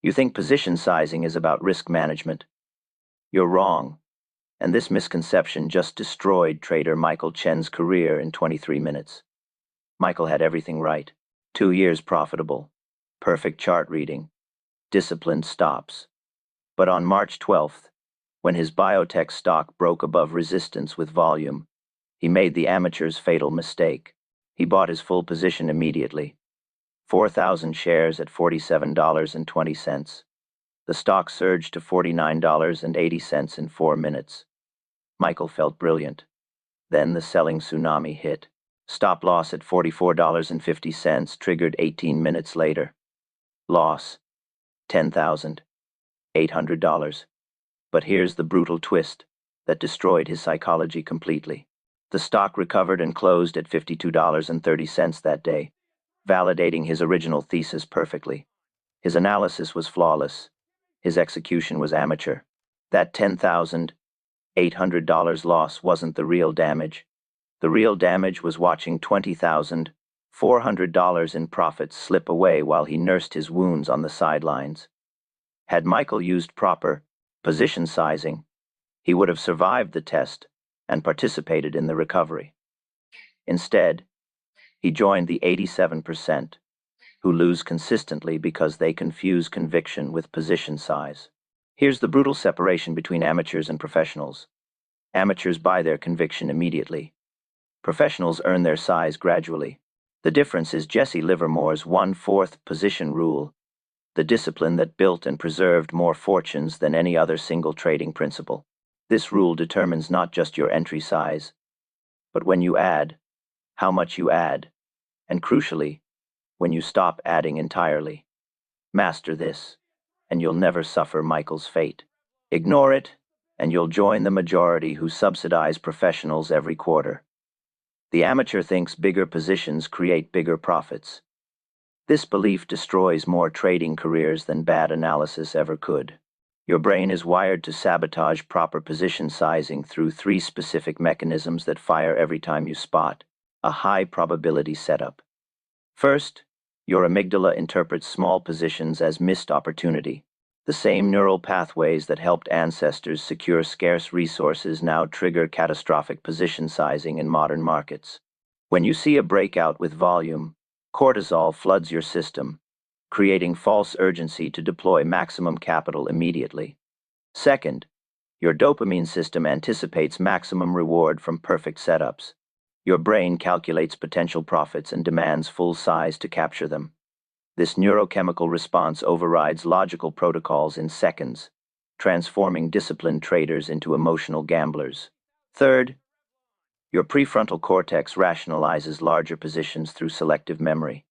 You think position sizing is about risk management. You're wrong, and this misconception just destroyed trader Michael Chen's career in 23 minutes. Michael had everything right. 2 years profitable, perfect chart reading, disciplined stops. But on March 12th, when his biotech stock broke above resistance with volume, he made the amateur's fatal mistake. He bought his full position immediately. 4,000 shares at $47.20. The stock surged to $49.80 in 4 minutes. Michael felt brilliant. Then the selling tsunami hit. Stop loss at $44.50 triggered 18 minutes later. Loss, $10,800. But here's the brutal twist that destroyed his psychology completely. The stock recovered and closed at $52.30 that day, validating his original thesis perfectly. His analysis was flawless. His execution was amateur. That $10,800 loss wasn't the real damage. The real damage was watching $20,400 in profits slip away while he nursed his wounds on the sidelines. Had Michael used proper position sizing, he would have survived the test and participated in the recovery. Instead, he joined the 87% who lose consistently because they confuse conviction with position size. Here's the brutal separation between amateurs and professionals. Amateurs buy their conviction immediately. Professionals earn their size gradually. The difference is Jesse Livermore's 1/4 position rule, the discipline that built and preserved more fortunes than any other single trading principle. This rule determines not just your entry size, but when you add, how much you add, and crucially, when you stop adding entirely. Master this, and you'll never suffer Michael's fate. Ignore it, and you'll join the majority who subsidize professionals every quarter. The amateur thinks bigger positions create bigger profits. This belief destroys more trading careers than bad analysis ever could. Your brain is wired to sabotage proper position sizing through 3 specific mechanisms that fire every time you spot a high-probability setup. First, your amygdala interprets small positions as missed opportunity. The same neural pathways that helped ancestors secure scarce resources now trigger catastrophic position sizing in modern markets. When you see a breakout with volume, cortisol floods your system, creating false urgency to deploy maximum capital immediately. Second, your dopamine system anticipates maximum reward from perfect setups. Your brain calculates potential profits and demands full size to capture them. This neurochemical response overrides logical protocols in seconds, transforming disciplined traders into emotional gamblers. Third, your prefrontal cortex rationalizes larger positions through selective memory.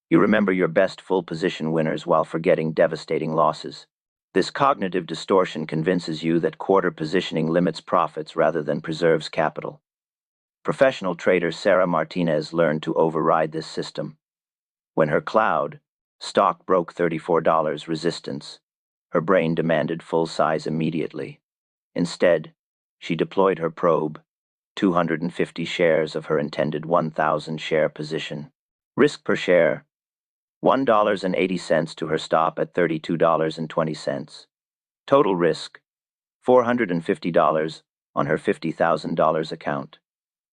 You remember your best full position winners while forgetting devastating losses. This cognitive distortion convinces you that quarter positioning limits profits rather than preserves capital. Professional trader Sarah Martinez learned to override this system. When her cloud stock broke $34 resistance, her brain demanded full size immediately. Instead, she deployed her probe, 250 shares of her intended 1,000 share position. Risk per share, $1.80 to her stop at $32.20. Total risk, $450 on her $50,000 account.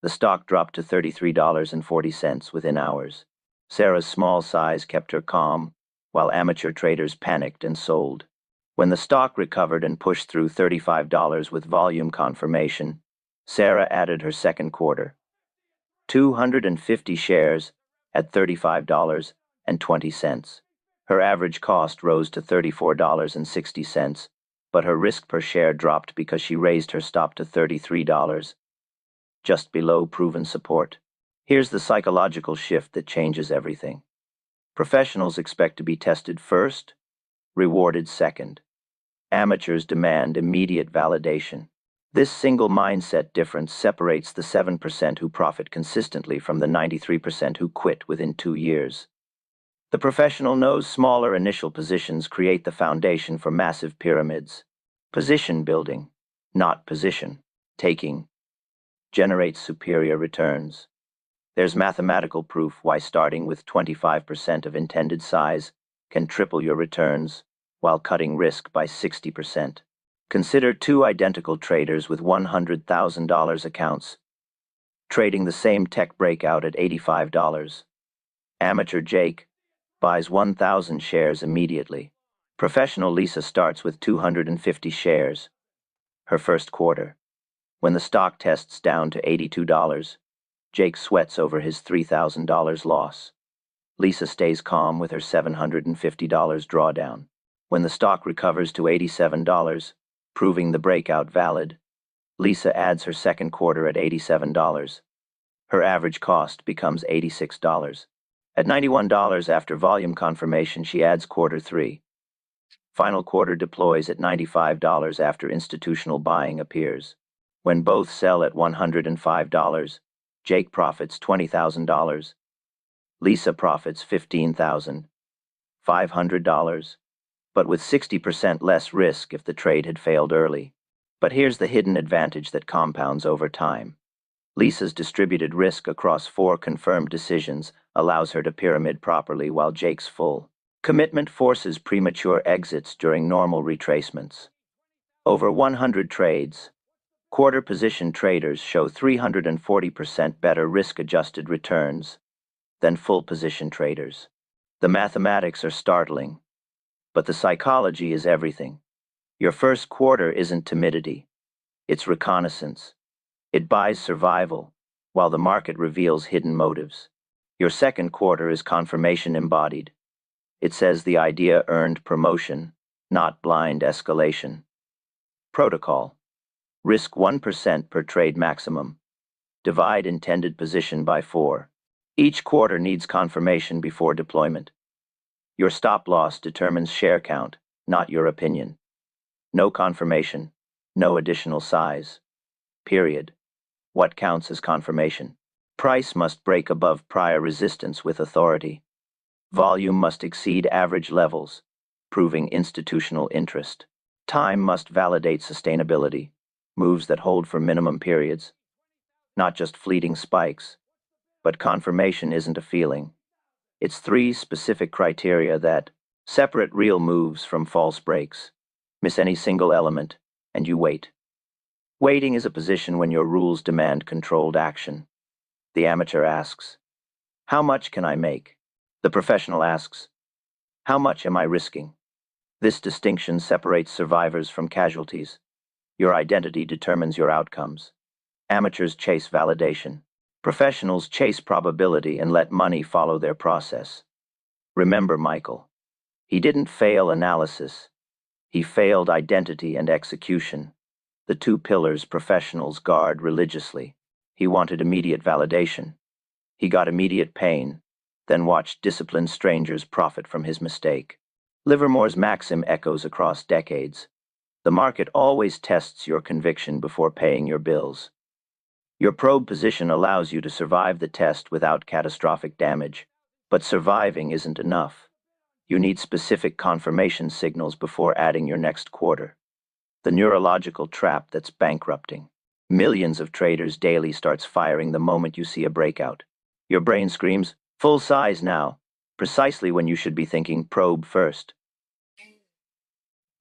The stock dropped to $33.40 within hours. Sarah's small size kept her calm, while amateur traders panicked and sold. When the stock recovered and pushed through $35 with volume confirmation, Sarah added her second quarter. 250 shares at $35.20. Her average cost rose to $34.60, but her risk per share dropped because she raised her stop to $33. Just below proven support. Here's the psychological shift that changes everything. Professionals expect to be tested first, rewarded second. Amateurs demand immediate validation. This single mindset difference separates the 7% who profit consistently from the 93% who quit within 2 years. The professional knows smaller initial positions create the foundation for massive pyramids. Position building, not position taking, generates superior returns. There's mathematical proof why starting with 25% of intended size can triple your returns while cutting risk by 60%. Consider two identical traders with $100,000 accounts, trading the same tech breakout at $85. Amateur Jake buys 1,000 shares immediately. Professional Lisa starts with 250 shares. Her first quarter. When the stock tests down to $82, Jake sweats over his $3,000 loss. Lisa stays calm with her $750 drawdown. When the stock recovers to $87, proving the breakout valid, Lisa adds her second quarter at $87. Her average cost becomes $86. At $91 after volume confirmation, she adds quarter three. Final quarter deploys at $95 after institutional buying appears. When both sell at $105, Jake profits $20,000. Lisa profits $15,500, but with 60% less risk if the trade had failed early. But here's the hidden advantage that compounds over time. Lisa's distributed risk across 4 confirmed decisions allows her to pyramid properly, while Jake's full commitment forces premature exits during normal retracements. Over 100 trades, quarter position traders show 340% better risk-adjusted returns than full position traders. The mathematics are startling, but the psychology is everything. Your first quarter isn't timidity, it's reconnaissance. It buys survival, while the market reveals hidden motives. Your second quarter is confirmation embodied. It says the idea earned promotion, not blind escalation. Protocol. Risk 1% per trade maximum. Divide intended position by 4. Each quarter needs confirmation before deployment. Your stop loss determines share count, not your opinion. No confirmation, no additional size. Period. What counts as confirmation? Price must break above prior resistance with authority. Volume must exceed average levels, proving institutional interest. Time must validate sustainability, moves that hold for minimum periods. Not just fleeting spikes, but confirmation isn't a feeling. It's 3 specific criteria that separate real moves from false breaks. Miss any single element, and you wait. Waiting is a position when your rules demand controlled action. The amateur asks, "How much can I make?" The professional asks, "How much am I risking?" This distinction separates survivors from casualties. Your identity determines your outcomes. Amateurs chase validation. Professionals chase probability and let money follow their process. Remember Michael. He didn't fail analysis. He failed identity and execution, the 2 pillars professionals guard religiously. He wanted immediate validation. He got immediate pain, then watched disciplined strangers profit from his mistake. Livermore's maxim echoes across decades. The market always tests your conviction before paying your bills. Your probe position allows you to survive the test without catastrophic damage, but surviving isn't enough. You need specific confirmation signals before adding your next quarter. The neurological trap that's bankrupting. Millions of traders daily starts firing the moment you see a breakout. Your brain screams, "Full size now," precisely when you should be thinking probe first.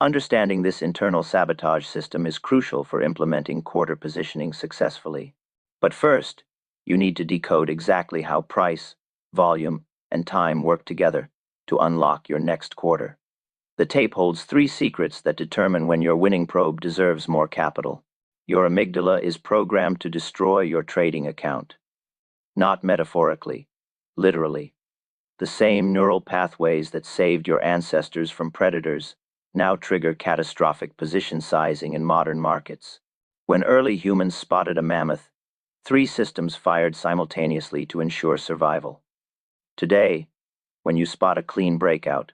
Understanding this internal sabotage system is crucial for implementing quarter positioning successfully. But first, you need to decode exactly how price, volume, and time work together to unlock your next quarter. The tape holds 3 secrets that determine when your winning probe deserves more capital. Your amygdala is programmed to destroy your trading account. Not metaphorically, literally. The same neural pathways that saved your ancestors from predators now trigger catastrophic position sizing in modern markets. When early humans spotted a mammoth, 3 systems fired simultaneously to ensure survival. Today, when you spot a clean breakout,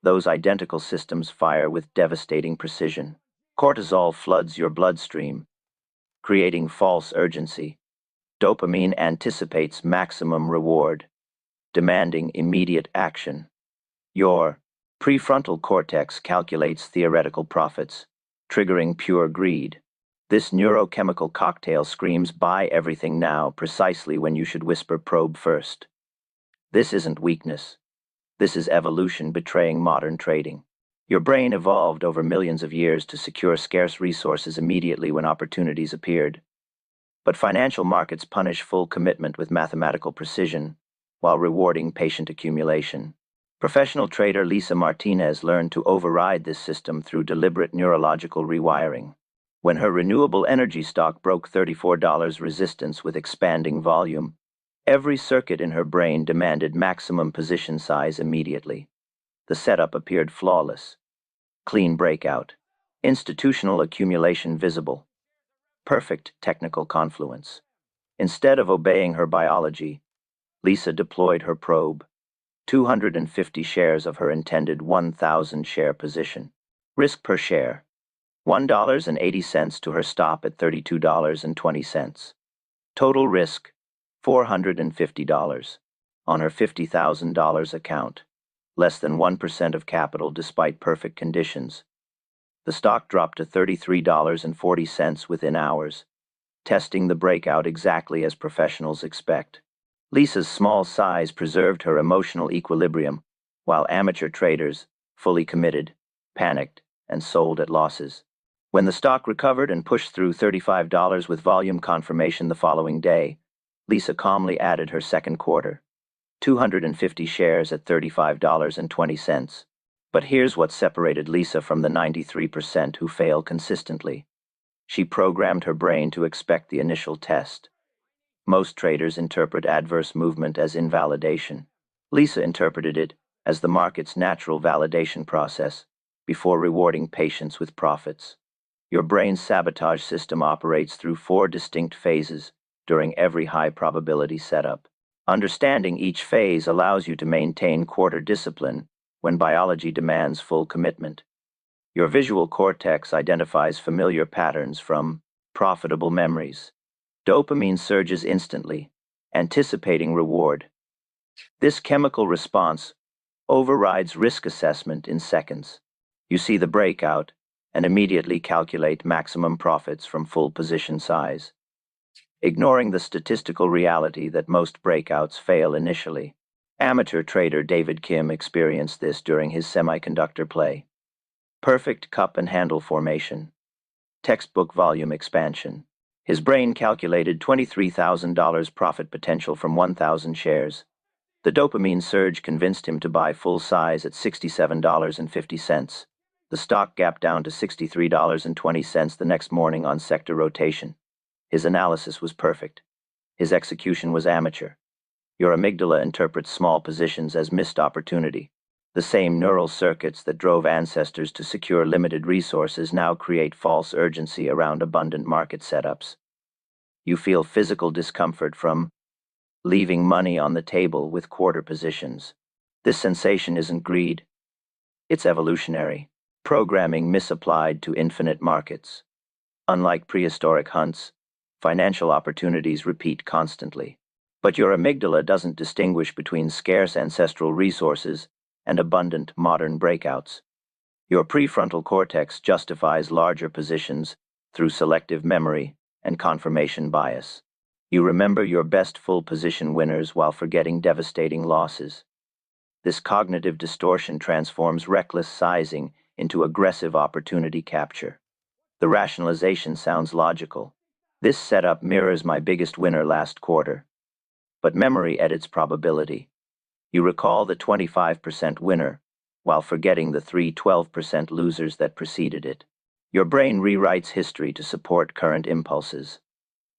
those identical systems fire with devastating precision. Cortisol floods your bloodstream, creating false urgency. Dopamine anticipates maximum reward, demanding immediate action. Your prefrontal cortex calculates theoretical profits, triggering pure greed. This neurochemical cocktail screams, "Buy everything now," precisely when you should whisper, "Probe first." This isn't weakness. This is evolution betraying modern trading. Your brain evolved over millions of years to secure scarce resources immediately when opportunities appeared. But financial markets punish full commitment with mathematical precision while rewarding patient accumulation. Professional trader Lisa Martinez learned to override this system through deliberate neurological rewiring. When her renewable energy stock broke $34 resistance with expanding volume, every circuit in her brain demanded maximum position size immediately. The setup appeared flawless. Clean breakout. Institutional accumulation visible. Perfect technical confluence. Instead of obeying her biology, Lisa deployed her probe. 250 shares of her intended 1,000 share position. Risk per share, $1.80 to her stop at $32.20. Total risk, $450 on her $50,000 account, less than 1% of capital despite perfect conditions. The stock dropped to $33.40 within hours, testing the breakout exactly as professionals expect. Lisa's small size preserved her emotional equilibrium, while amateur traders, fully committed, panicked and sold at losses. When the stock recovered and pushed through $35 with volume confirmation the following day, Lisa calmly added her second quarter, 250 shares at $35.20. But here's what separated Lisa from the 93% who fail consistently. She programmed her brain to expect the initial test. Most traders interpret adverse movement as invalidation. Lisa interpreted it as the market's natural validation process before rewarding patience with profits. Your brain's sabotage system operates through 4 distinct phases during every high-probability setup. Understanding each phase allows you to maintain quarter discipline when biology demands full commitment. Your visual cortex identifies familiar patterns from profitable memories. Dopamine surges instantly, anticipating reward. This chemical response overrides risk assessment in seconds. You see the breakout and immediately calculate maximum profits from full position size, ignoring the statistical reality that most breakouts fail initially. Amateur trader David Kim experienced this during his semiconductor play. Perfect cup and handle formation. Textbook volume expansion. His brain calculated $23,000 profit potential from 1,000 shares. The dopamine surge convinced him to buy full size at $67.50. The stock gapped down to $63.20 the next morning on sector rotation. His analysis was perfect. His execution was amateur. Your amygdala interprets small positions as missed opportunity. The same neural circuits that drove ancestors to secure limited resources now create false urgency around abundant market setups. You feel physical discomfort from leaving money on the table with quarter positions. This sensation isn't greed. It's evolutionary. Programming misapplied to infinite markets. Unlike prehistoric hunts, financial opportunities repeat constantly. But your amygdala doesn't distinguish between scarce ancestral resources and abundant modern breakouts. Your prefrontal cortex justifies larger positions through selective memory and confirmation bias. You remember your best full position winners while forgetting devastating losses. This cognitive distortion transforms reckless sizing into aggressive opportunity capture. The rationalization sounds logical. This setup mirrors my biggest winner last quarter. But memory edits probability. You recall the 25% winner while forgetting the 12% losers that preceded it. Your brain rewrites history to support current impulses.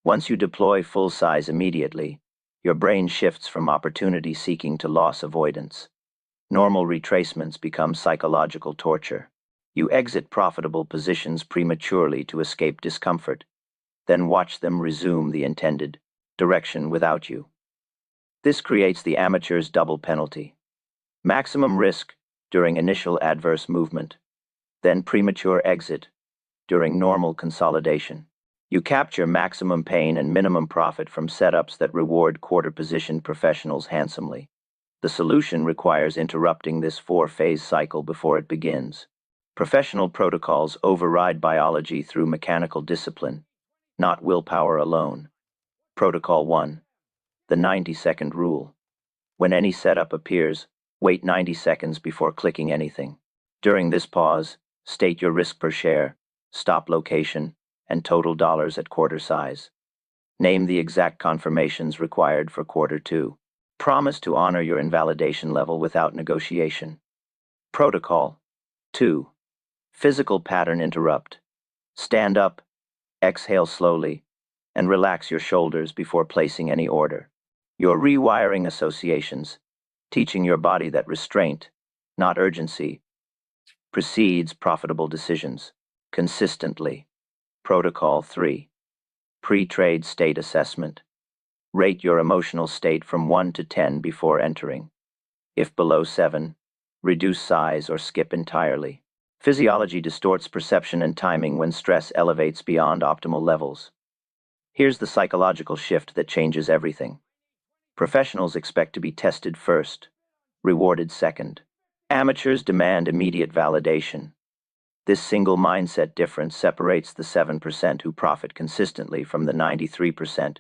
Once you deploy full size immediately, your brain shifts from opportunity seeking to loss avoidance. Normal retracements become psychological torture. You exit profitable positions prematurely to escape discomfort, then watch them resume the intended direction without you. This creates the amateur's double penalty. Maximum risk during initial adverse movement, then premature exit during normal consolidation. You capture maximum pain and minimum profit from setups that reward quarter-positioned professionals handsomely. The solution requires interrupting this 4-phase cycle before it begins. Professional protocols override biology through mechanical discipline, not willpower alone. Protocol 1. The 90-second rule. When any setup appears, wait 90 seconds before clicking anything. During this pause, state your risk per share, stop location, and total dollars at quarter size. Name the exact confirmations required for quarter 2. Promise to honor your invalidation level without negotiation. Protocol 2. Physical pattern interrupt. Stand up, exhale slowly, and relax your shoulders before placing any order. You're rewiring associations, teaching your body that restraint, not urgency, precedes profitable decisions, consistently. Protocol 3. Pre-trade state assessment. Rate your emotional state from 1 to 10 before entering. If below 7, reduce size or skip entirely. Physiology distorts perception and timing when stress elevates beyond optimal levels. Here's the psychological shift that changes everything. Professionals expect to be tested first, rewarded second. Amateurs demand immediate validation. This single mindset difference separates the 7% who profit consistently from the 93%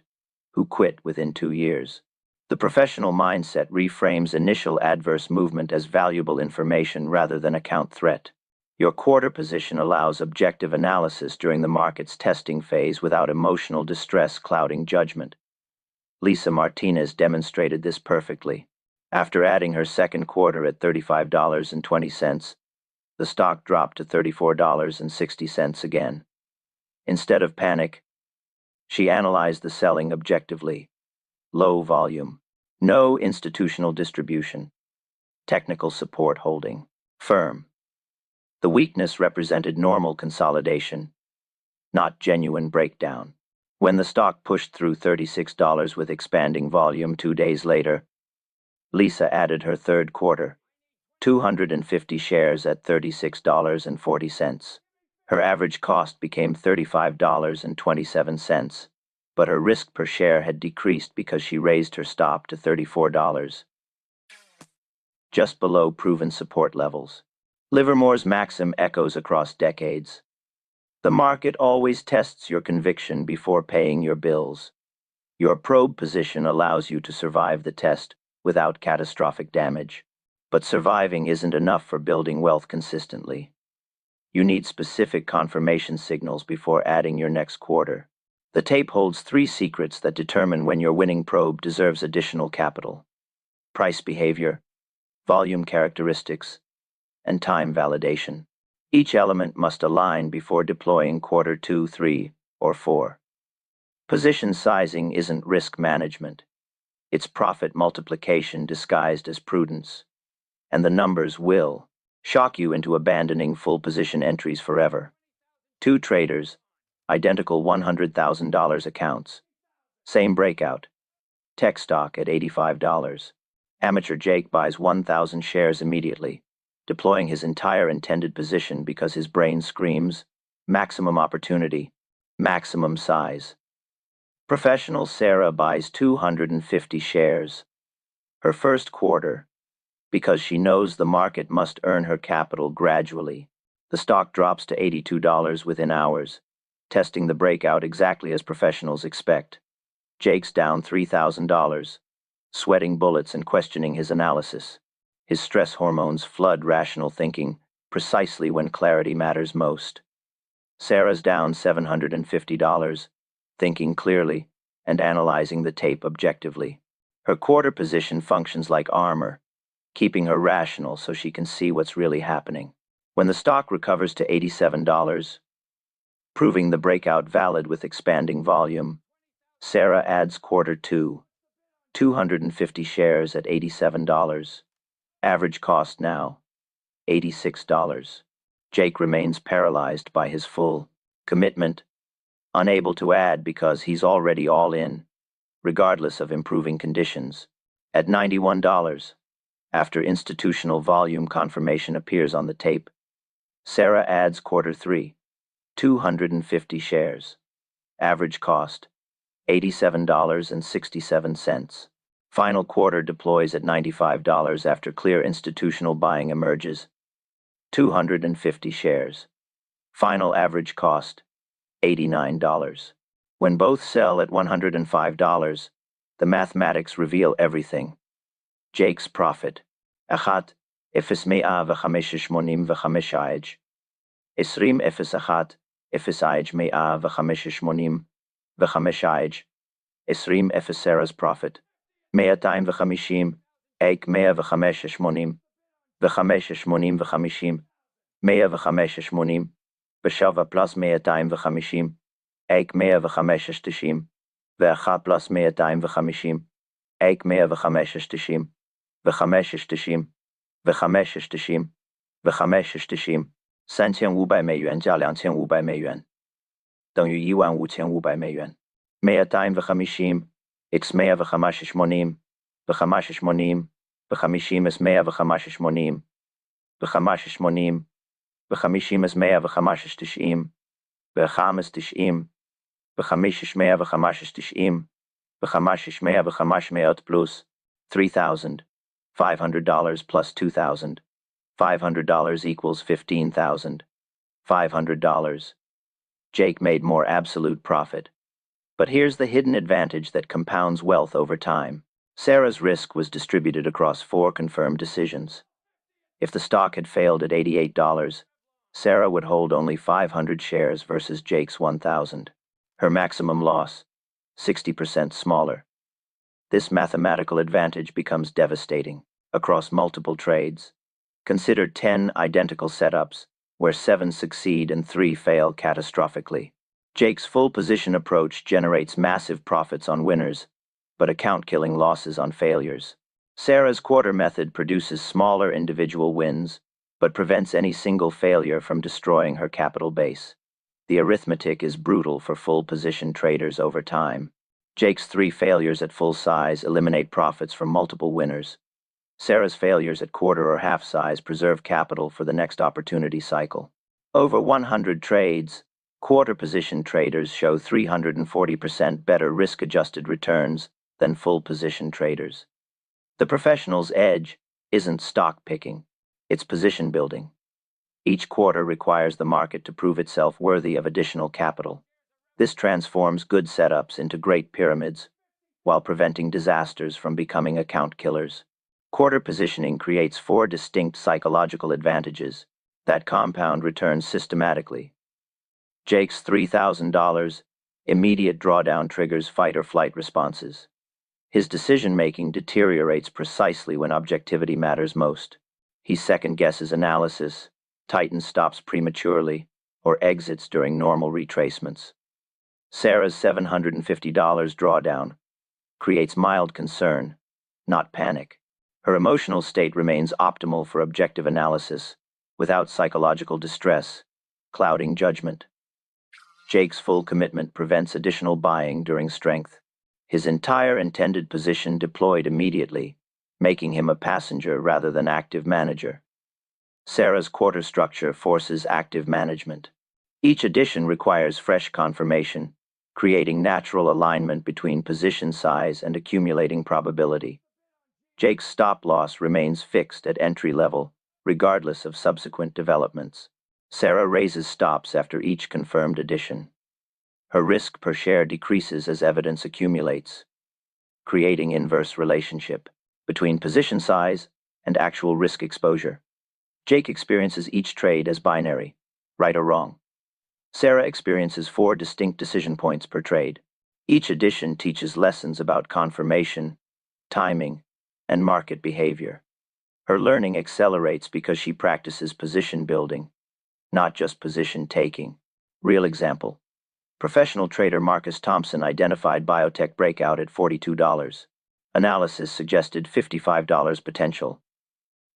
who quit within 2 years. The professional mindset reframes initial adverse movement as valuable information rather than account threat. Your quarter position allows objective analysis during the market's testing phase without emotional distress clouding judgment. Lisa Martinez demonstrated this perfectly. After adding her second quarter at $35.20, the stock dropped to $34.60 again. Instead of panic, she analyzed the selling objectively. Low volume, no institutional distribution, technical support holding, firm. The weakness represented normal consolidation, not genuine breakdown. When the stock pushed through $36 with expanding volume 2 days later, Lisa added her third quarter, 250 shares at $36.40. Her average cost became $35.27, but her risk per share had decreased because she raised her stop to $34, just below proven support levels. Livermore's maxim echoes across decades. The market always tests your conviction before paying your bills. Your probe position allows you to survive the test without catastrophic damage. But surviving isn't enough for building wealth consistently. You need specific confirmation signals before adding your next quarter. The tape holds 3 secrets that determine when your winning probe deserves additional capital: price behavior, volume characteristics, and time validation. Each element must align before deploying quarter 2, 3, or 4. Position sizing isn't risk management. It's profit multiplication disguised as prudence. And the numbers will shock you into abandoning full position entries forever. 2 traders, identical $100,000 accounts. Same breakout. Tech stock at $85. Amateur Jake buys 1,000 shares immediately, deploying his entire intended position because his brain screams, maximum opportunity, maximum size. Professional Sarah buys 250 shares. Her first quarter, because she knows the market must earn her capital gradually. The stock drops to $82 within hours, testing the breakout exactly as professionals expect. Jake's down $3,000, sweating bullets and questioning his analysis. His stress hormones flood rational thinking precisely when clarity matters most. Sarah's down $750, thinking clearly and analyzing the tape objectively. Her quarter position functions like armor, keeping her rational so she can see what's really happening. When the stock recovers to $87, proving the breakout valid with expanding volume, Sarah adds quarter 2, 250 shares at $87. Average cost now, $86. Jake remains paralyzed by his full commitment, unable to add because he's already all in, regardless of improving conditions. At $91, after institutional volume confirmation appears on the tape, Sarah adds quarter 3, 250 shares. Average cost, $87.67. Final quarter deploys at $95 after clear institutional buying emerges. 250 shares. Final average cost, $89. When both sell at $105, the mathematics reveal everything. Jake's profit, achat 0.185. 20.01. 0.185. 20.0 Sarah's profit. 250. 185. 185. 185. Beshava plus 250. 165. Vecha plus 250. 165. Vechamishtashim. Vechamishtashim. Vechamishtashim. 3500美元加2500美元等于15500美元。250 x 185 ב-85 ב-50 is 185 ב-85 ב-50 is 195 ב-95 ב-5 195 ב-5 105 plus $3,000 $500 plus $2,000 $500 equals $15,500. Jake made more absolute profit. But here's the hidden advantage that compounds wealth over time. Sarah's risk was distributed across 4 confirmed decisions. If the stock had failed at $88, Sarah would hold only 500 shares versus Jake's 1,000. Her maximum loss, 60% smaller. This mathematical advantage becomes devastating across multiple trades. Consider 10 identical setups, where 7 succeed and 3 fail catastrophically. Jake's full position approach generates massive profits on winners, but account-killing losses on failures. Sarah's quarter method produces smaller individual wins, but prevents any single failure from destroying her capital base. The arithmetic is brutal for full position traders over time. Jake's 3 failures at full size eliminate profits from multiple winners. Sarah's failures at quarter or half size preserve capital for the next opportunity cycle. Over 100 trades, quarter position traders show 340% better risk-adjusted returns than full position traders. The professional's edge isn't stock picking, it's position building. Each quarter requires the market to prove itself worthy of additional capital. This transforms good setups into great pyramids, while preventing disasters from becoming account killers. Quarter positioning creates 4 distinct psychological advantages that compound returns systematically. Jake's $3,000 immediate drawdown triggers fight or flight responses. His decision-making deteriorates precisely when objectivity matters most. He second-guesses analysis, tightens stops prematurely, or exits during normal retracements. Sarah's $750 drawdown creates mild concern, not panic. Her emotional state remains optimal for objective analysis, without psychological distress, clouding judgment. Jake's full commitment prevents additional buying during strength. His entire intended position deployed immediately, making him a passenger rather than active manager. Sarah's quarter structure forces active management. Each addition requires fresh confirmation, creating natural alignment between position size and accumulating probability. Jake's stop-loss remains fixed at entry level, regardless of subsequent developments. Sarah raises stops after each confirmed addition. Her risk per share decreases as evidence accumulates, creating inverse relationship between position size and actual risk exposure. Jake experiences each trade as binary, right or wrong. Sarah experiences 4 distinct decision points per trade. Each addition teaches lessons about confirmation, timing, and market behavior. Her learning accelerates because she practices position building, not just position taking. Real example. Professional trader Marcus Thompson identified biotech breakout at $42. Analysis suggested $55 potential,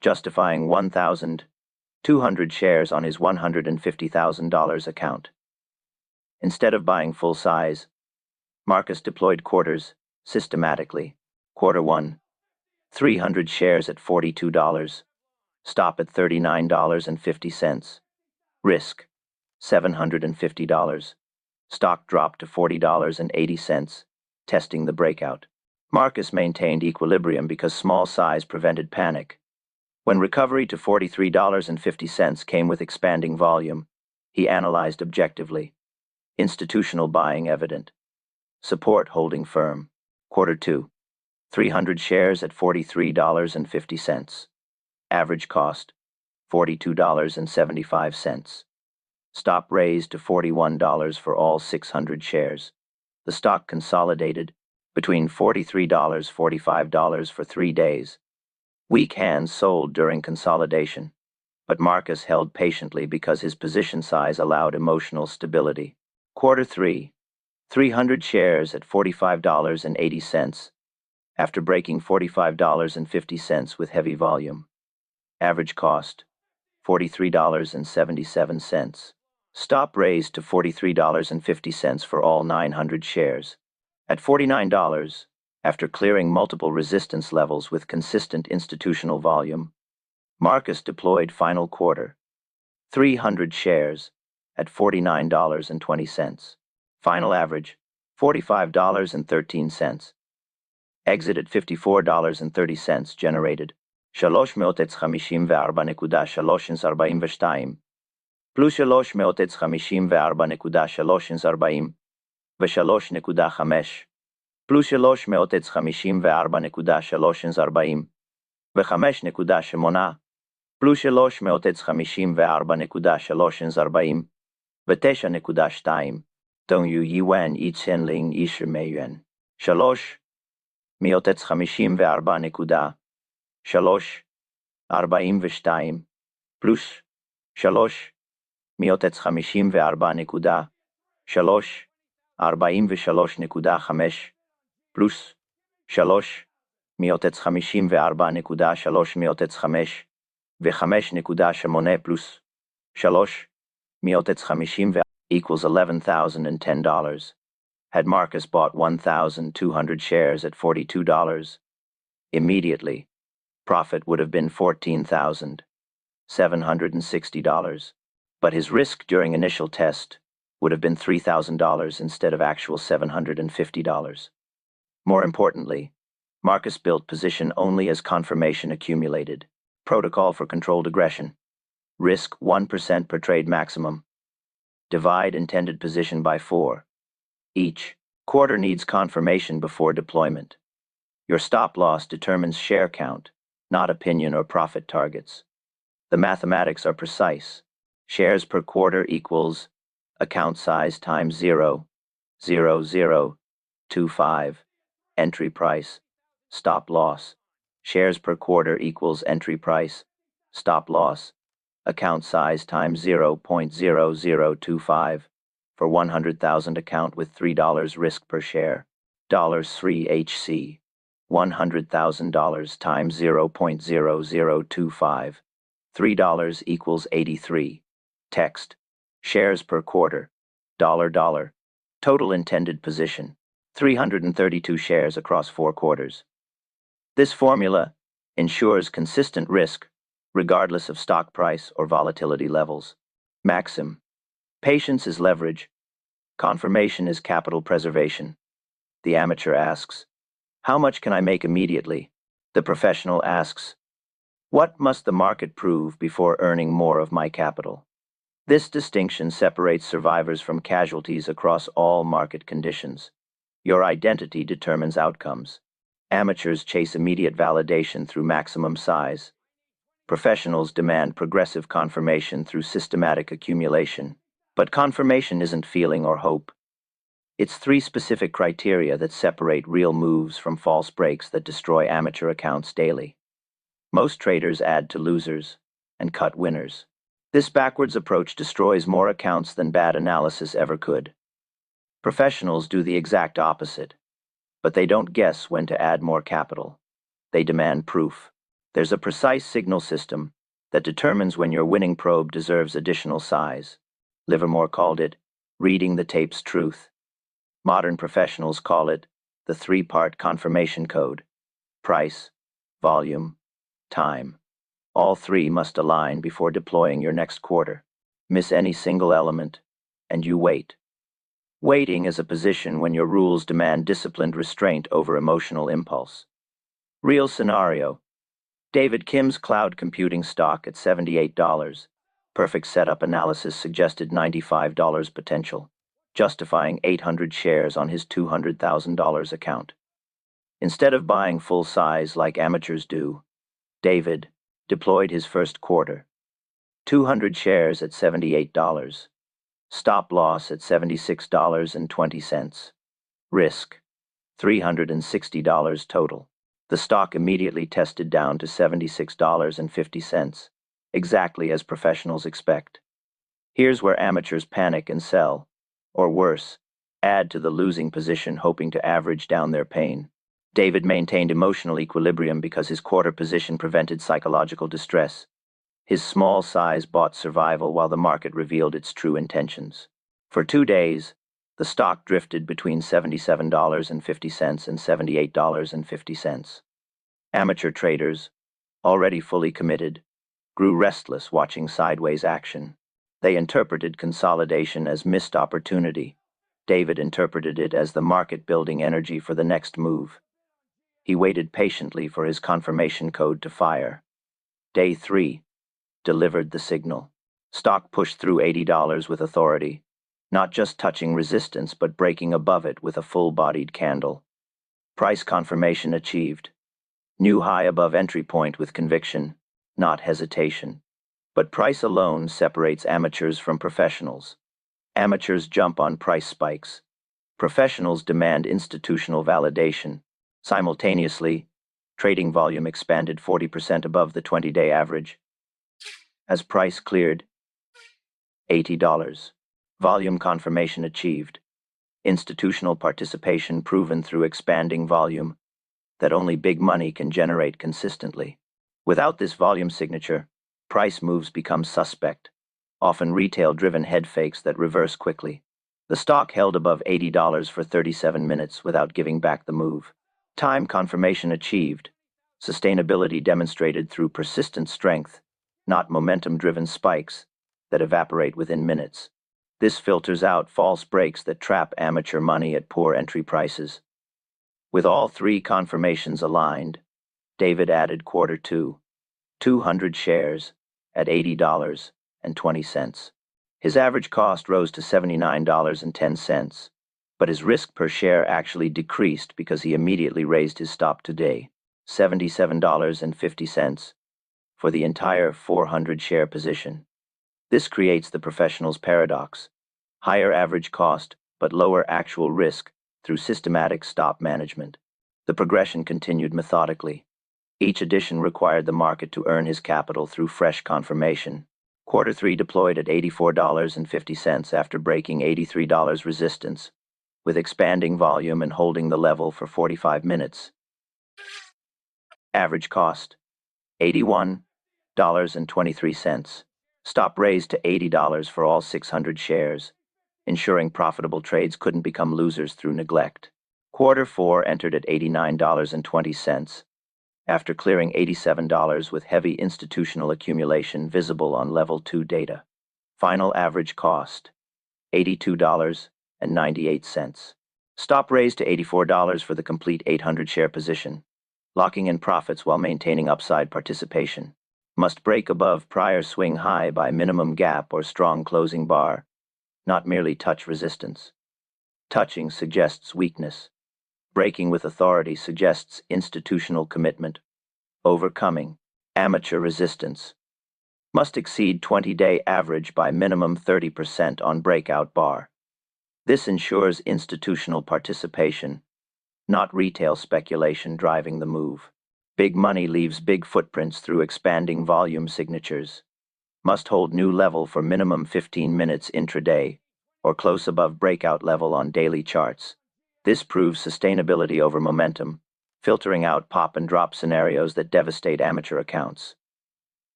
justifying 1,200 shares on his $150,000 account. Instead of buying full size, Marcus deployed quarters systematically. Quarter 1, 300 shares at $42. Stop at $39.50. Risk, $750. Stock dropped to $40.80, testing the breakout. Marcus maintained equilibrium because small size prevented panic. When recovery to $43.50 came with expanding volume, he analyzed objectively. Institutional buying evident. Support holding firm. Quarter 2, 300 shares at $43.50. Average cost, $42.75. Stop raised to $41 for all 600 shares. The stock consolidated between $43-$45 for 3 days. Weak hands sold during consolidation, but Marcus held patiently because his position size allowed emotional stability. Quarter 3, 300 shares at $45.80 after breaking $45.50 with heavy volume. Average cost, $43.77. Stop raised to $43.50 for all 900 shares. At $49, after clearing multiple resistance levels with consistent institutional volume, Marcus deployed final quarter, 300 shares at $49.20. Final average, $45.13. Exit at $54.30 generated. 354.342 פלוס 354.343 ו-3.5 פלוס 354.343 ו-5.8 פלוס 354.340 ו-9.2 等于1,110 3 354.42 פלוס 344.343.5 פלוס 354.305 ו-5.8 פלוס 354 equals $11,010. Had Marcus bought 1,200 shares at $42, immediately, profit would have been $14,760, but his risk during initial test would have been $3,000 instead of actual $750. More importantly, Marcus built position only as confirmation accumulated. Protocol for controlled aggression. Risk 1% per trade maximum. Divide intended position by 4. Each quarter needs confirmation before deployment. Your stop loss determines share count, not opinion or profit targets. The mathematics are precise. Shares per quarter equals account size times 0.0025, entry price, stop loss. Shares per quarter equals entry price, stop loss, account size times 0.0025 for 100,000 account with $3 risk per share. $3 HC, $100,000 times 0.0025, $3 equals 83. Text, shares per quarter, $. Total intended position, 332 shares across 4 quarters. This formula ensures consistent risk regardless of stock price or volatility levels. Maxim, patience is leverage, confirmation is capital preservation. The amateur asks, how much can I make immediately? The professional asks, what must the market prove before earning more of my capital? This distinction separates survivors from casualties across all market conditions. Your identity determines outcomes. Amateurs chase immediate validation through maximum size. Professionals demand progressive confirmation through systematic accumulation. But confirmation isn't feeling or hope. It's 3 specific criteria that separate real moves from false breaks that destroy amateur accounts daily. Most traders add to losers and cut winners. This backwards approach destroys more accounts than bad analysis ever could. Professionals do the exact opposite, but they don't guess when to add more capital. They demand proof. There's a precise signal system that determines when your winning probe deserves additional size. Livermore called it reading the tape's truth. Modern professionals call it the 3-part confirmation code: price, volume, time. All 3 must align before deploying your next quarter. Miss any single element, and you wait. Waiting is a position when your rules demand disciplined restraint over emotional impulse. Real scenario: David Kim's cloud computing stock at $78. Perfect setup analysis suggested $95 potential, justifying 800 shares on his $200,000 account. Instead of buying full size like amateurs do, David Deployed his first quarter. 200 shares at $78. Stop loss at $76.20. Risk, $360 total. The stock immediately tested down to $76.50, exactly as professionals expect. Here's where amateurs panic and sell, or worse, add to the losing position hoping to average down their pain. David maintained emotional equilibrium because his quarter position prevented psychological distress. His small size bought survival while the market revealed its true intentions. For 2 days, the stock drifted between $77.50 and $78.50. Amateur traders, already fully committed, grew restless watching sideways action. They interpreted consolidation as missed opportunity. David interpreted it as the market building energy for the next move. He waited patiently for his confirmation code to fire. Day 3 delivered the signal. Stock pushed through $80 with authority, not just touching resistance but breaking above it with a full-bodied candle. Price confirmation achieved. New high above entry point with conviction, not hesitation. But price alone separates amateurs from professionals. Amateurs jump on price spikes. Professionals demand institutional validation. Simultaneously, trading volume expanded 40% above the 20-day average. As price cleared, $80. Volume confirmation achieved. Institutional participation proven through expanding volume that only big money can generate consistently. Without this volume signature, price moves become suspect, often retail-driven head fakes that reverse quickly. The stock held above $80 for 37 minutes without giving back the move. Time confirmation achieved. Sustainability demonstrated through persistent strength, not momentum-driven spikes that evaporate within minutes. This filters out false breaks that trap amateur money at poor entry prices. With all 3 confirmations aligned, David added quarter 2, 200 shares at $80.20. His average cost rose to $79.10, but his risk per share actually decreased because he immediately raised his stop today, $77.50, for the entire 400-share position. This creates the professional's paradox: higher average cost but lower actual risk through systematic stop management. The progression continued methodically. Each addition required the market to earn his capital through fresh confirmation. Quarter 3 deployed at $84.50 after breaking $83 resistance, with expanding volume and holding the level for 45 minutes. Average cost, $81.23. Stop raised to $80 for all 600 shares, ensuring profitable trades couldn't become losers through neglect. Quarter 4 entered at $89.20. After clearing $87 with heavy institutional accumulation visible on Level 2 data. Final average cost, $82.98. Stop raised to $84 for the complete 800-share position, locking in profits while maintaining upside participation. Must break above prior swing high by minimum gap or strong closing bar, not merely touch resistance. Touching suggests weakness. Breaking with authority suggests institutional commitment. Overcoming amateur resistance. Must exceed 20-day average by minimum 30% on breakout bar. This ensures institutional participation, not retail speculation driving the move. Big money leaves big footprints through expanding volume signatures. Must hold new level for minimum 15 minutes intraday, or close above breakout level on daily charts. This proves sustainability over momentum, filtering out pop and drop scenarios that devastate amateur accounts.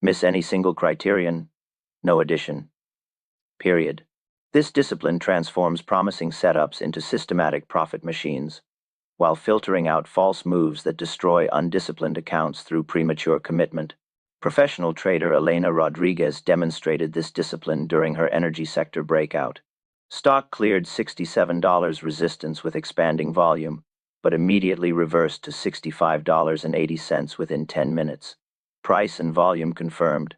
Miss any single criterion? No addition. Period. This discipline transforms promising setups into systematic profit machines, while filtering out false moves that destroy undisciplined accounts through premature commitment. Professional trader Elena Rodriguez demonstrated this discipline during her energy sector breakout. Stock cleared $67 resistance with expanding volume, but immediately reversed to $65.80 within 10 minutes. Price and volume confirmed.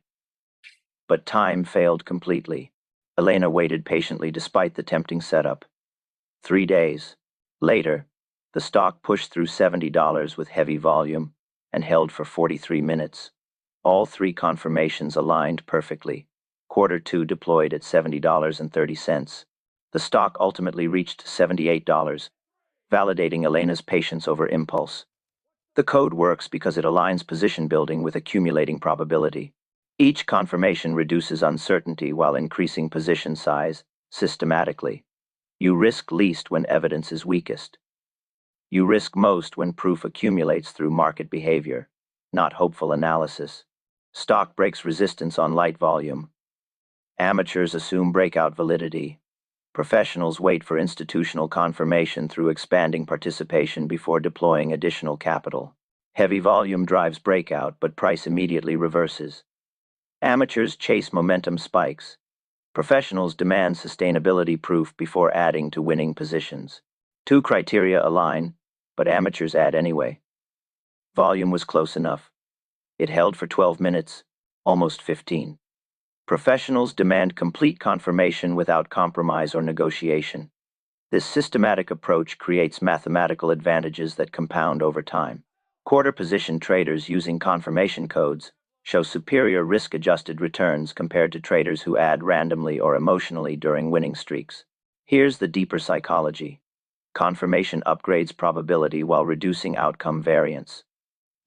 But time failed completely. Elena waited patiently despite the tempting setup. 3 days later, the stock pushed through $70 with heavy volume and held for 43 minutes. All three confirmations aligned perfectly. Quarter two deployed at $70.30. The stock ultimately reached $78, validating Elena's patience over impulse. The code works because it aligns position building with accumulating probability. Each confirmation reduces uncertainty while increasing position size systematically. You risk least when evidence is weakest. You risk most when proof accumulates through market behavior, not hopeful analysis. Stock breaks resistance on light volume. Amateurs assume breakout validity. Professionals wait for institutional confirmation through expanding participation before deploying additional capital. Heavy volume drives breakout, but price immediately reverses. Amateurs chase momentum spikes. Professionals demand sustainability proof before adding to winning positions. Two criteria align, but amateurs add anyway. Volume was close enough. It held for 12 minutes, almost 15. Professionals demand complete confirmation without compromise or negotiation. This systematic approach creates mathematical advantages that compound over time. Quarter position traders using confirmation codes show superior risk-adjusted returns compared to traders who add randomly or emotionally during winning streaks. Here's the deeper psychology. Confirmation upgrades probability while reducing outcome variance.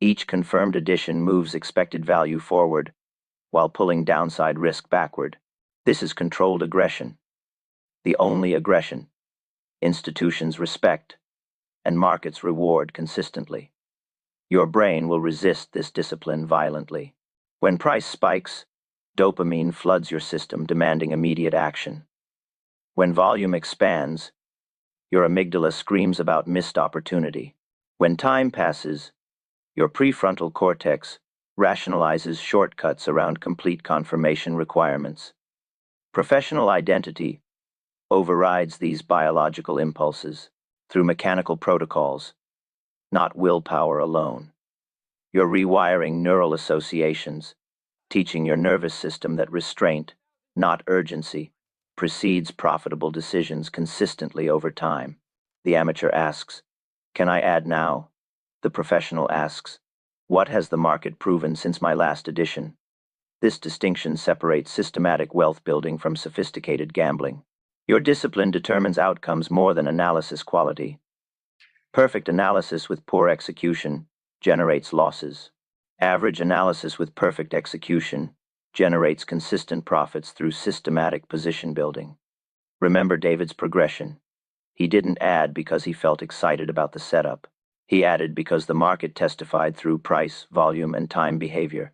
Each confirmed addition moves expected value forward, while pulling downside risk backward. This is controlled aggression. The only aggression institutions respect and markets reward consistently. Your brain will resist this discipline violently. When price spikes, dopamine floods your system, demanding immediate action. When volume expands, your amygdala screams about missed opportunity. When time passes, your prefrontal cortex rationalizes shortcuts around complete confirmation requirements. Professional identity overrides these biological impulses through mechanical protocols, not willpower alone. You're rewiring neural associations, teaching your nervous system that restraint, not urgency, precedes profitable decisions consistently over time. The amateur asks, "Can I add now?" The professional asks, "What has the market proven since my last edition?" This distinction separates systematic wealth building from sophisticated gambling. Your discipline determines outcomes more than analysis quality. Perfect analysis with poor execution generates losses. Average analysis with perfect execution generates consistent profits through systematic position building. Remember David's progression. He didn't add because he felt excited about the setup. He added because the market testified through price, volume, and time behavior.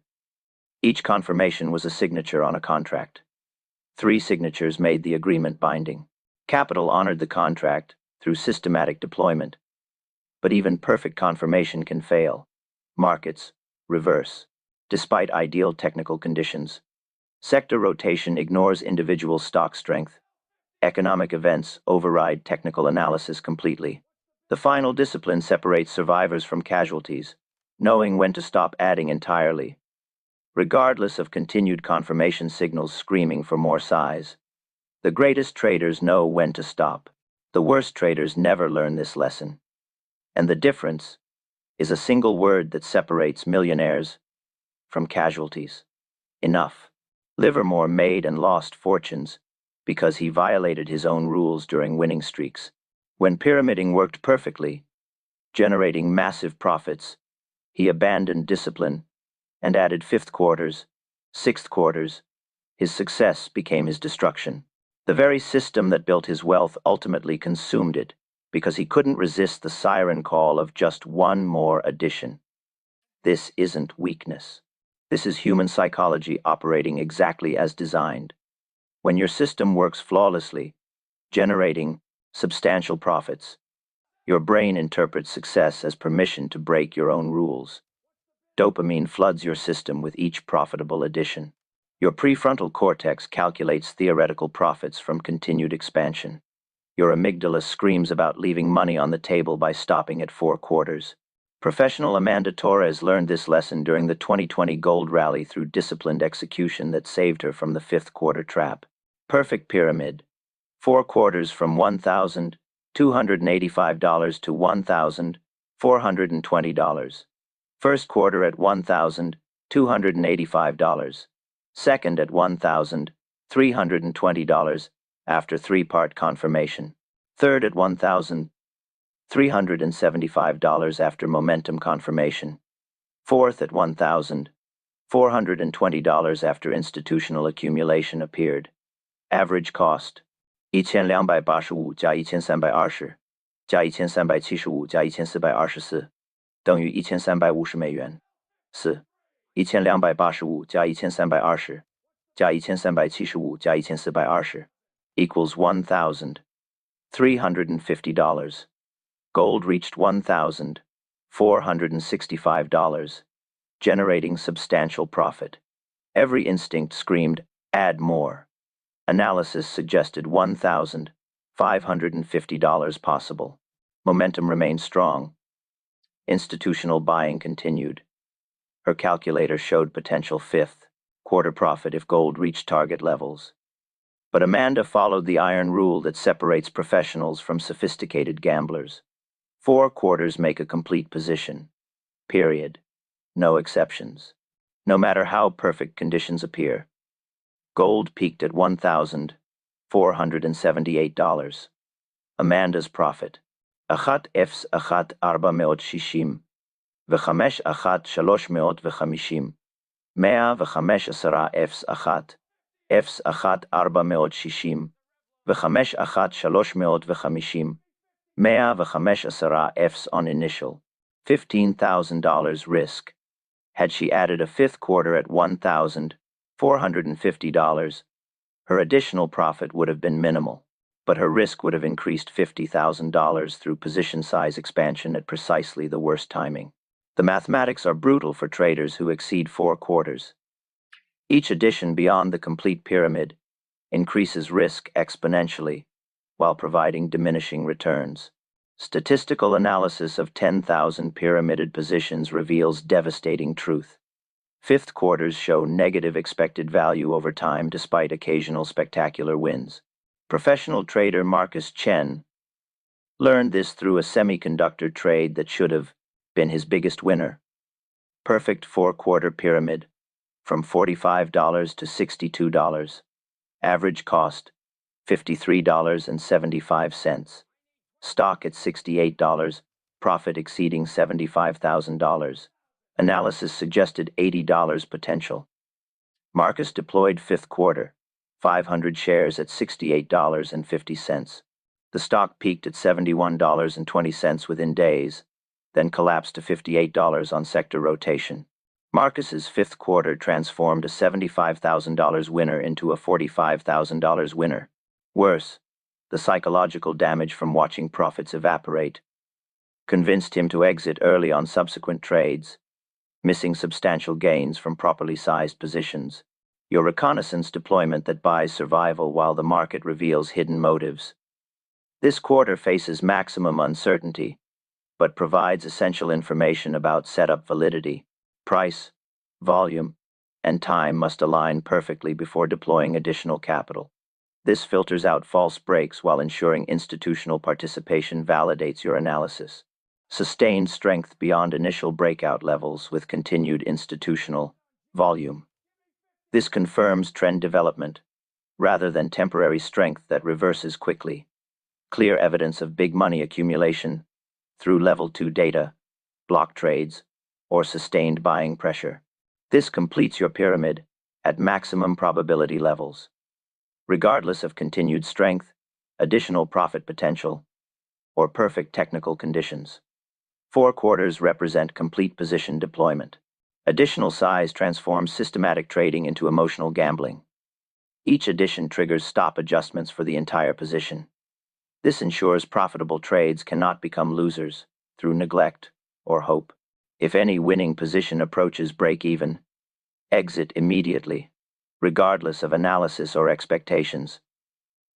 Each confirmation was a signature on a contract. 3 signatures made the agreement binding. Capital honored the contract through systematic deployment. But even perfect confirmation can fail. Markets reverse, despite ideal technical conditions. Sector rotation ignores individual stock strength. Economic events override technical analysis completely. The final discipline separates survivors from casualties, knowing when to stop adding entirely, regardless of continued confirmation signals screaming for more size. The greatest traders know when to stop. The worst traders never learn this lesson. And the difference is a single word that separates millionaires from casualties: enough. Livermore made and lost fortunes because he violated his own rules during winning streaks. When pyramiding worked perfectly, generating massive profits, he abandoned discipline and added 5th quarters, 6th quarters. His success became his destruction. The very system that built his wealth ultimately consumed it because he couldn't resist the siren call of just one more addition. This isn't weakness. This is human psychology operating exactly as designed. When your system works flawlessly, generating substantial profits, your brain interprets success as permission to break your own rules. Dopamine floods your system with each profitable addition. Your prefrontal cortex calculates theoretical profits from continued expansion. Your amygdala screams about leaving money on the table by stopping at 4 quarters. Professional Amanda Torres learned this lesson during the 2020 gold rally through disciplined execution that saved her from the 5th quarter trap. Perfect pyramid. 4 quarters from $1,285 to $1,420. First quarter at $1,000, $285. Second at $1,320 after three-part confirmation. Third at $1,375 after momentum confirmation. Fourth at $1,420 after institutional accumulation appeared. Average cost1285加1320加1375加1424等于$1350。四1285加1320加1375加1420 equals $1,350. Gold reached $1,465, generating substantial profit. Every instinct screamed, add more. Analysis suggested $1,550 possible. Momentum remained strong. Institutional buying continued. Her calculator showed potential fifth quarter profit if gold reached target levels. But Amanda followed the iron rule that separates professionals from sophisticated gamblers. 4 quarters make a complete position. Period. No exceptions. No matter how perfect conditions appear. Gold peaked at $1,478. Amanda's profit. Achat efs achat arba meot shishim. V'chamesh achat shalosh meot v'chamishim. Mea v'chamesh asara efs achat. Efs achat arba meot shishim. V'chamesh achat shalosh meot v'chamishim. Mea v'chamesh asara efs on initial. $15,000 risk. Had she added a fifth quarter at $1,450, her additional profit would have been minimal, but her risk would have increased $50,000 through position size expansion at precisely the worst timing. The mathematics are brutal for traders who exceed 4 quarters. Each addition beyond the complete pyramid increases risk exponentially while providing diminishing returns. Statistical analysis of 10,000 pyramided positions reveals devastating truth. Fifth quarters show negative expected value over time despite occasional spectacular wins. Professional trader Marcus Chen learned this through a semiconductor trade that should have been his biggest winner. Perfect 4-quarter pyramid from $45 to $62. Average cost $53.75. Stock at $68, profit exceeding $75,000. Analysis suggested $80 potential. Marcus deployed fifth quarter, 500 shares at $68.50. The stock peaked at $71.20 within days, then collapsed to $58 on sector rotation. Marcus's fifth quarter transformed a $75,000 winner into a $45,000 winner. Worse, the psychological damage from watching profits evaporate convinced him to exit early on subsequent trades, missing substantial gains from properly sized positions. Your reconnaissance deployment that buys survival while the market reveals hidden motives. This quarter faces maximum uncertainty, but provides essential information about setup validity. Price, volume, and time must align perfectly before deploying additional capital. This filters out false breaks while ensuring institutional participation validates your analysis. Sustained strength beyond initial breakout levels with continued institutional volume. This confirms trend development, rather than temporary strength that reverses quickly. Clear evidence of big money accumulation through level 2 data, block trades, or sustained buying pressure. This completes your pyramid at maximum probability levels. Regardless of continued strength, additional profit potential, or perfect technical conditions. 4 quarters represent complete position deployment. Additional size transforms systematic trading into emotional gambling. Each addition triggers stop adjustments for the entire position. This ensures profitable trades cannot become losers through neglect or hope. If any winning position approaches break-even, exit immediately, regardless of analysis or expectations.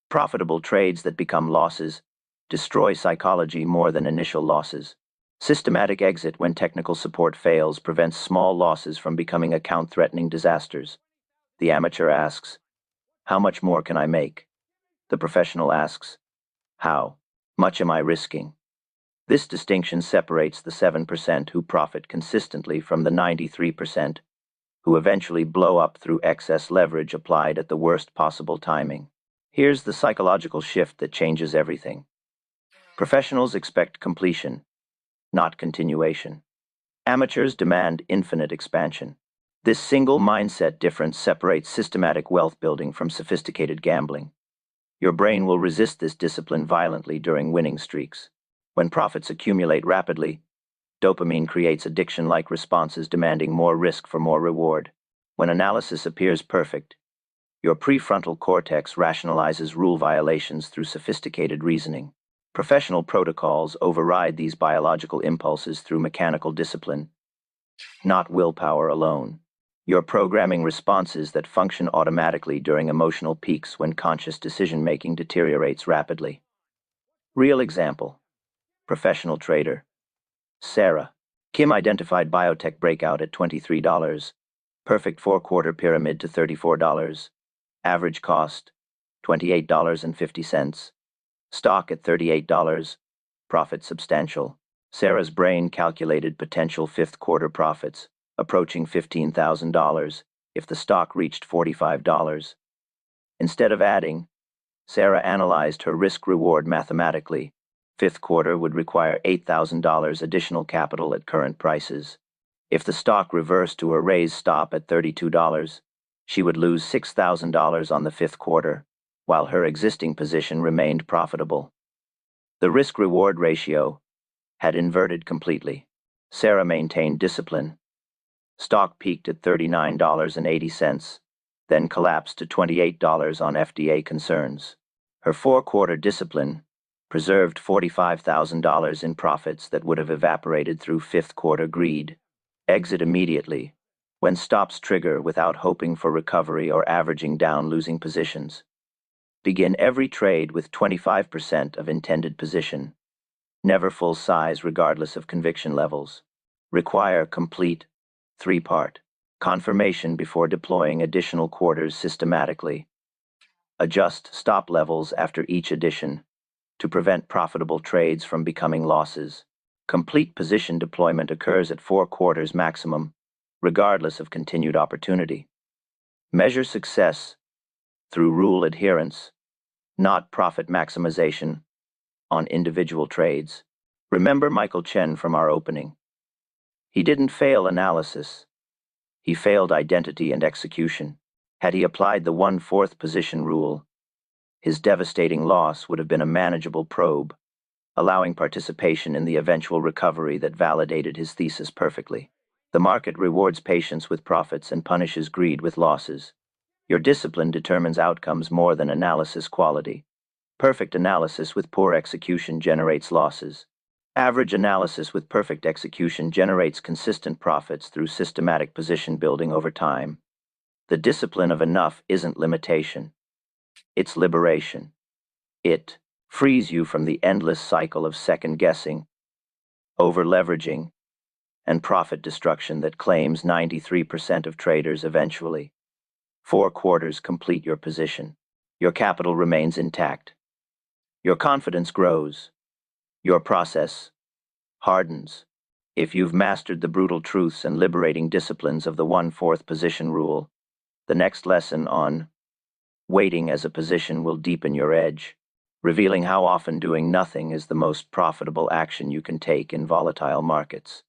Profitable trades that become losses destroy psychology more than initial losses. Systematic exit when technical support fails prevents small losses from becoming account-threatening disasters. The amateur asks, how much more can I make? The professional asks, how much am I risking? This distinction separates the 7% who profit consistently from the 93% who eventually blow up through excess leverage applied at the worst possible timing. Here's the psychological shift that changes everything. Professionals expect completion, not continuation. Amateurs demand infinite expansion. This single mindset difference separates systematic wealth building from sophisticated gambling. Your brain will resist this discipline violently during winning streaks. When profits accumulate rapidly, dopamine creates addiction-like responses demanding more risk for more reward. When analysis appears perfect, your prefrontal cortex rationalizes rule violations through sophisticated reasoning. Professional protocols override these biological impulses through mechanical discipline, not willpower alone. You're programming responses that function automatically during emotional peaks when conscious decision-making deteriorates rapidly. Real example. Professional trader. Sarah. Kim identified biotech breakout at $23. Perfect four-quarter pyramid to $34. Average cost, $28.50. Stock at $38. Profit substantial. Sarah's brain calculated potential fifth-quarter profits, approaching $15,000 if the stock reached $45. Instead of adding, Sarah analyzed her risk-reward mathematically. Fifth quarter would require $8,000 additional capital at current prices. If the stock reversed to a raised stop at $32, she would lose $6,000 on the fifth quarter, while her existing position remained profitable. The risk-reward ratio had inverted completely. Sarah maintained discipline. Stock peaked at $39.80, then collapsed to $28 on FDA concerns. Her four-quarter discipline preserved $45,000 in profits that would have evaporated through fifth-quarter greed. Exit immediately, when stops trigger without hoping for recovery or averaging down losing positions. Begin every trade with 25% of intended position. Never full size regardless of conviction levels. Require complete, three-part confirmation before deploying additional quarters systematically. Adjust stop levels after each addition to prevent profitable trades from becoming losses. Complete position deployment occurs at 4 quarters maximum, regardless of continued opportunity. Measure success through rule adherence, not profit maximization on individual trades. Remember Michael Chen from our opening. He didn't fail analysis. He failed identity and execution. Had he applied the 1/4 position rule, his devastating loss would have been a manageable probe, allowing participation in the eventual recovery that validated his thesis perfectly. The market rewards patience with profits and punishes greed with losses. Your discipline determines outcomes more than analysis quality. Perfect analysis with poor execution generates losses. Average analysis with perfect execution generates consistent profits through systematic position building over time. The discipline of enough isn't limitation. It's liberation. It frees you from the endless cycle of second-guessing, over-leveraging, and profit destruction that claims 93% of traders eventually. 4 quarters complete your position. Your capital remains intact. Your confidence grows. Your process hardens. If you've mastered the brutal truths and liberating disciplines of the 1/4 position rule, the next lesson on waiting as a position will deepen your edge, revealing how often doing nothing is the most profitable action you can take in volatile markets.